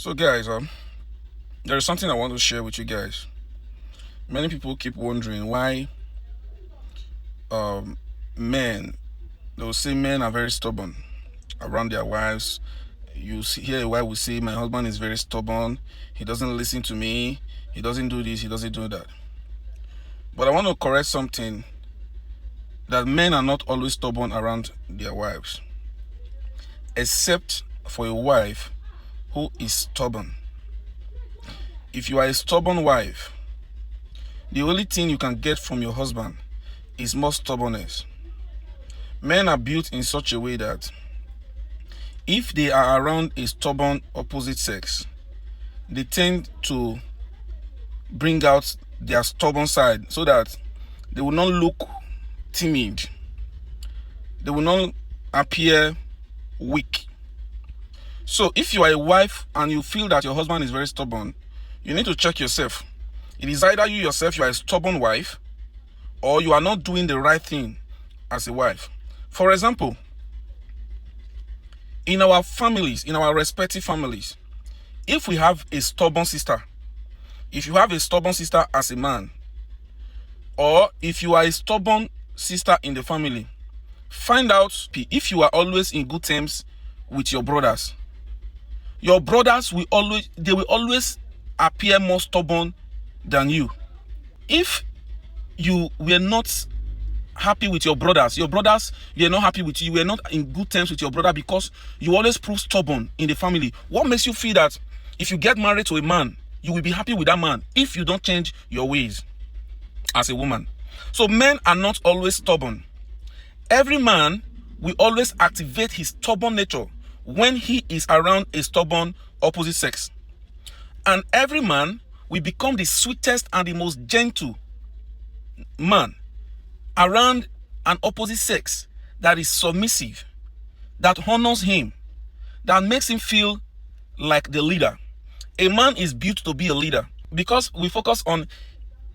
So guys, there is something I want to share with you guys. Many people keep wondering why men, they will say men are very stubborn around their wives. You hear a wife will say, my husband is very stubborn, he doesn't listen to me, he doesn't do this, he doesn't do that. But I want to correct something, that men are not always stubborn around their wives, except for a wife who is stubborn. If you are a stubborn wife, the only thing you can get from your husband is more stubbornness. Men are built in such a way that if they are around a stubborn opposite sex, they tend to bring out their stubborn side so that they will not look timid. They will not appear weak. So if you are a wife and you feel that your husband is very stubborn, you need to check yourself. It is either you yourself, you are a stubborn wife, or you are not doing the right thing as a wife. For example, in our families, in our respective families, if we have a stubborn sister, if you have a stubborn sister as a man, or if you are a stubborn sister in the family, find out if you are always in good terms with your brothers. Your brothers will always appear more stubborn than you. If you were not happy with your brothers were not happy with you, you were not in good terms with your brother because you always prove stubborn in the family, what makes you feel that if you get married to a man, you will be happy with that man if you don't change your ways as a woman? So men are not always stubborn. Every man will always activate his stubborn nature when he is around a stubborn opposite sex. And every man will become the sweetest and the most gentle man around an opposite sex that is submissive, that honors him, that makes him feel like the leader. A man is built to be a leader. Because we focus on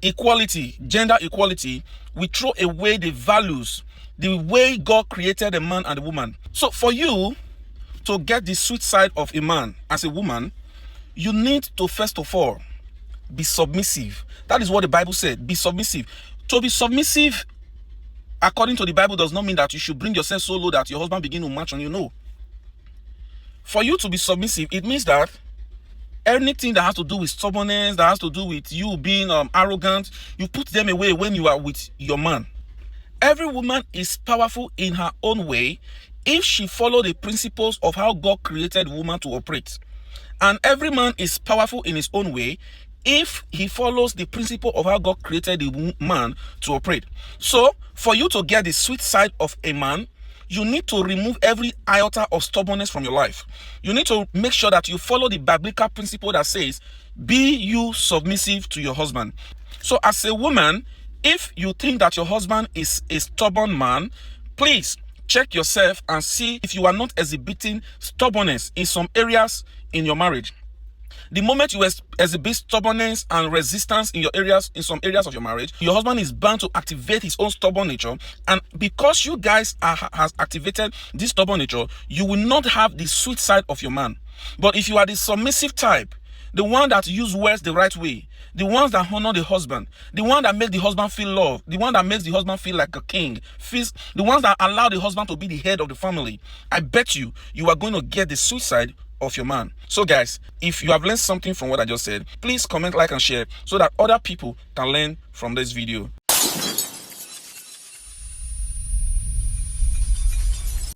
equality, gender equality, we throw away the values, the way God created a man and a woman. So for you to get the sweet side of a man as a woman, you need to first of all be submissive. That is what the Bible said. Be submissive. To be submissive, according to the Bible, does not mean that you should bring yourself so low that your husband begin to march on you. No. For you to be submissive, it means that anything that has to do with stubbornness, that has to do with you being arrogant, you put them away when you are with your man. Every woman is powerful in her own way if she follows the principles of how God created woman to operate. And every man is powerful in his own way if he follows the principle of how God created the man to operate. So, for you to get the sweet side of a man, you need to remove every iota of stubbornness from your life. You need to make sure that you follow the biblical principle that says, be you submissive to your husband. So as a woman, if you think that your husband is a stubborn man, please check yourself and see if you are not exhibiting stubbornness in some areas in your marriage. The moment you exhibit stubbornness and resistance in some areas of your marriage, your husband is bound to activate his own stubborn nature. And because you guys has activated this stubborn nature, you will not have the sweet side of your man. But if you are the submissive type, the one that use words the right way, the ones that honor the husband, the one that make the husband feel loved, the one that makes the husband feel like a king, the ones that allow the husband to be the head of the family, I bet you are going to get the sweet side of your man. So guys, if you have learned something from what I just said, please comment, like, and share so that other people can learn from this video.